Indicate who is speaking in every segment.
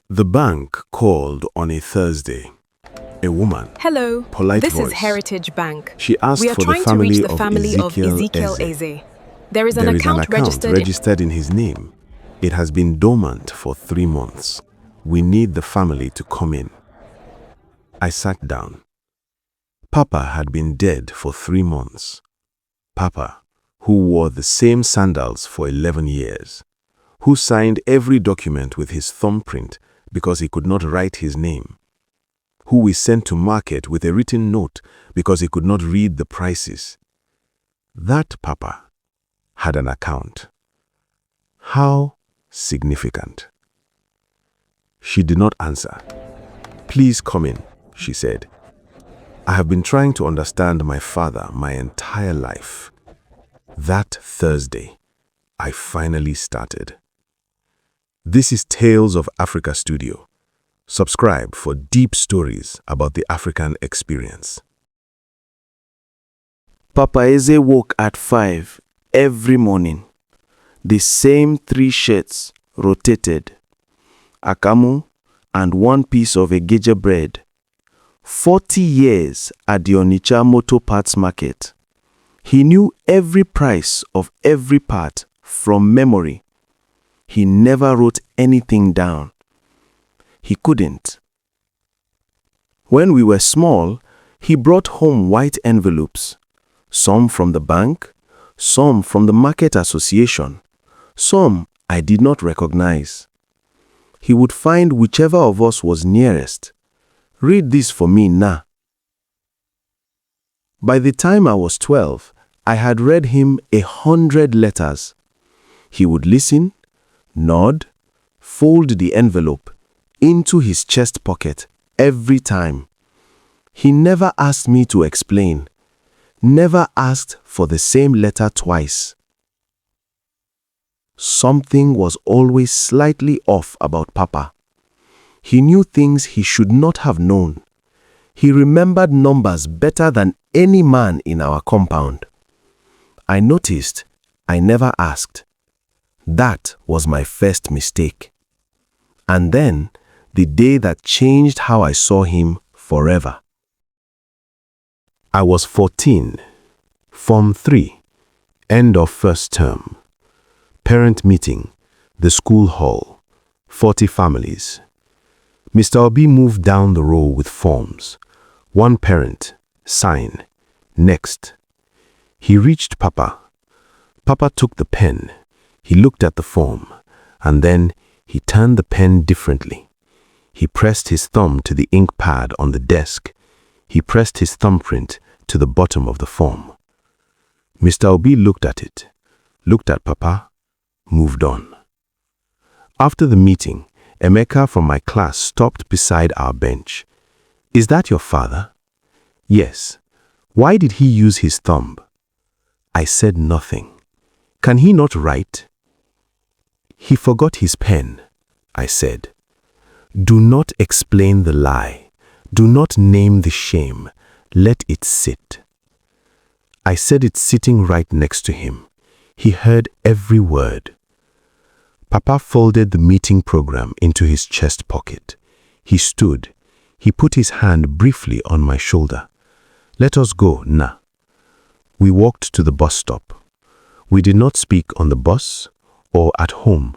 Speaker 1: The bank called on a Thursday. A woman,
Speaker 2: Hello,
Speaker 1: polite
Speaker 2: this
Speaker 1: voice.
Speaker 2: is Heritage Bank.
Speaker 1: She asked
Speaker 2: We are
Speaker 1: for the
Speaker 2: trying to reach
Speaker 1: family
Speaker 2: the
Speaker 1: of
Speaker 2: family of
Speaker 1: Ezekiel
Speaker 2: Ezekiel
Speaker 1: Eze.
Speaker 2: Eze. There is an
Speaker 1: There is an
Speaker 2: account
Speaker 1: account registered in his name. It has been dormant for 3 months. We need the family to come in. I sat down. Papa had been dead for 3 months. Papa, who wore the same sandals for 11 years, who signed every document with his thumbprint because he could not write his name, who we sent to market with a written note because he could not read the prices. That Papa had an account. How significant. She did not answer. "Please come in," she said. "I have been trying to understand my father my entire life." That Thursday, I finally started. This is Tales of Africa Studio. Subscribe for deep stories about the African experience.
Speaker 3: Papa Eze woke at 5 every morning. The same 3 shirts rotated. Akamu and 1 piece of egeja bread. 40 years at the Onitsha Motor Parts Market. He knew every price of every part from memory. He never wrote anything down. He couldn't. When we were small, he brought home white envelopes, some from the bank, some from the market association, some I did not recognize. He would find whichever of us was nearest. "Read this for me now." By the time I was 12, I had read him 100 letters. He would listen, nod, fold the envelope into his chest pocket every time. He never asked me to explain, never asked for the same letter twice. Something was always slightly off about Papa. He knew things he should not have known. He remembered numbers better than any man in our compound. I noticed I never asked. That was my first mistake. And then, the day that changed how I saw him forever.
Speaker 1: I was 14, Form 3, end of first term. Parent meeting, the school hall, 40 families. Mr. Obi moved down the row with forms. One parent, sign, next. He reached Papa. Papa took the pen. He looked at the form, and then he turned the pen differently. He pressed his thumb to the ink pad on the desk. He pressed his thumbprint to the bottom of the form. Mr. Obi looked at it, looked at Papa, moved on. After the meeting, Emeka from my class stopped beside our bench. "Is that your father?" "Yes." "Why did he use his thumb?" I said nothing. "Can he not write?" "He forgot his pen," I said. Do not explain the lie. Do not name the shame. Let it sit. I said it sitting right next to him. He heard every word. Papa folded the meeting program into his chest pocket. He stood. He put his hand briefly on my shoulder. "Let us go, Na." We walked to the bus stop. We did not speak on the bus or at home.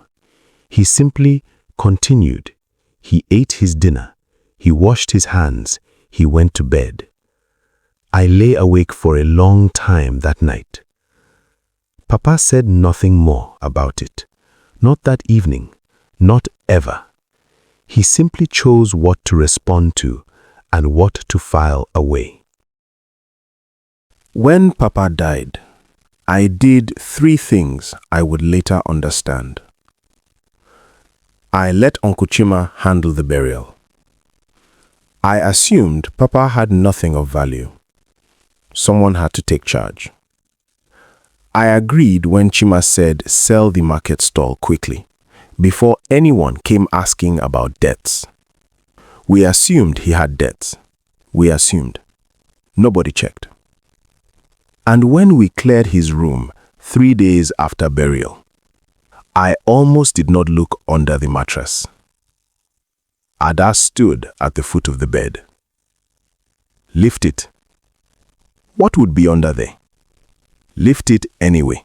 Speaker 1: He simply continued. He ate his dinner. He washed his hands. He went to bed. I lay awake for a long time that night. Papa said nothing more about it. Not that evening. Not ever. He simply chose what to respond to and what to file away. When Papa died, I did 3 things I would later understand. I let Uncle Chima handle the burial. I assumed Papa had nothing of value. Someone had to take charge. I agreed when Chima said sell the market stall quickly, before anyone came asking about debts. We assumed he had debts. We assumed. Nobody checked. And when we cleared his room 3 days after burial, I almost did not look under the mattress. Ada stood at the foot of the bed. Lift it. What would be under there? Lift it anyway.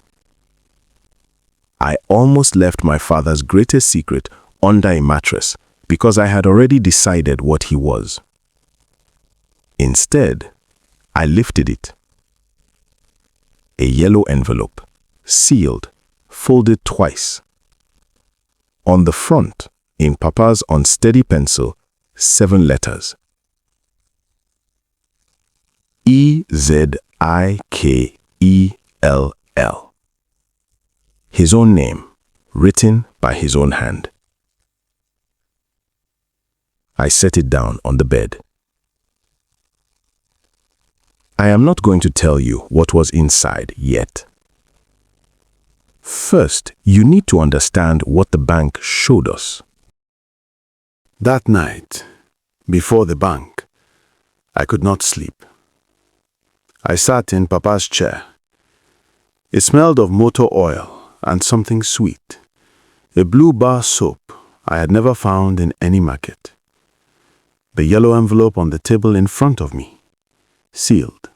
Speaker 1: I almost left my father's greatest secret under a mattress because I had already decided what he was. Instead, I lifted it. A yellow envelope, sealed, folded twice. On the front, in Papa's unsteady pencil, 7 letters. Ezikell. His own name, written by his own hand. I set it down on the bed. I am not going to tell you what was inside yet. First, you need to understand what the bank showed us. That night, before the bank, I could not sleep. I sat in Papa's chair. It smelled of motor oil and something sweet, a blue bar soap I had never found in any market. The yellow envelope on the table in front of me, sealed.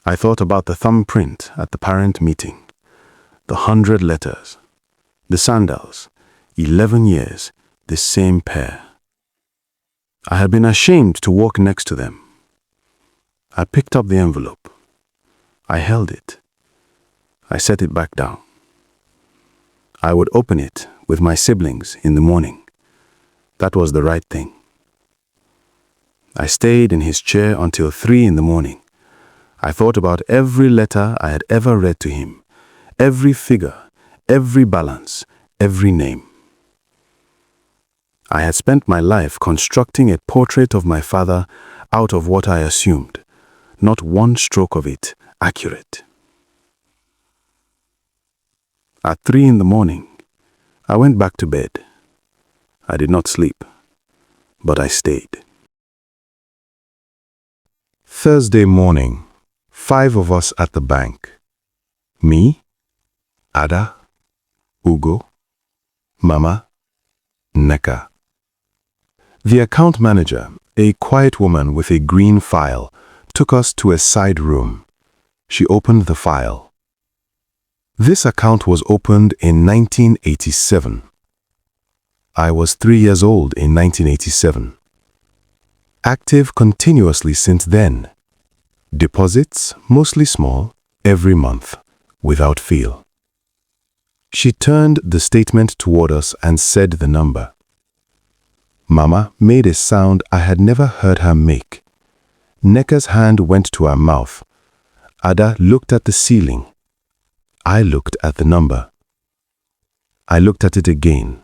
Speaker 1: I thought about the thumbprint at the parent meeting, the 100 letters, the sandals, 11 years, the same pair. I had been ashamed to walk next to them. I picked up the envelope. I held it. I set it back down. I would open it with my siblings in the morning. That was the right thing. I stayed in his chair until 3 in the morning. I thought about every letter I had ever read to him, every figure, every balance, every name. I had spent my life constructing a portrait of my father out of what I assumed, not one stroke of it accurate. At 3 in the morning, I went back to bed. I did not sleep, but I stayed. Thursday morning, 5 of us at the bank. Me, Ada, Ugo, Mama, Neka. The account manager, a quiet woman with a green file, took us to a side room. She opened the file. This account was opened in 1987. I was 3 years old in 1987. Active continuously since then. Deposits, mostly small, every month, without fail. She turned the statement toward us and said the number. Mama made a sound I had never heard her make. Neka's hand went to her mouth. Ada looked at the ceiling. I looked at the number. I looked at it again.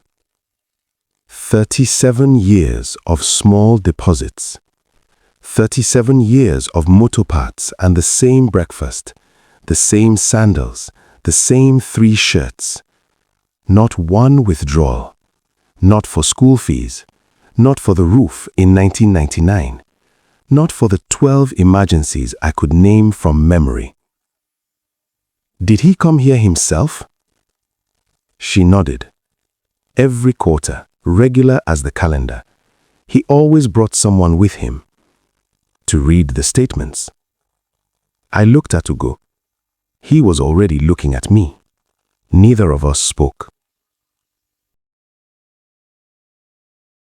Speaker 1: 37 years of small deposits. 37 years of motor parts and the same breakfast, the same sandals, the same 3 shirts. Not one withdrawal. Not for school fees. Not for the roof in 1999. Not for the 12 emergencies I could name from memory. Did he come here himself? She nodded. Every quarter, regular as the calendar, he always brought someone with him to read the statements. I looked at Ugo. He was already looking at me. Neither of us spoke.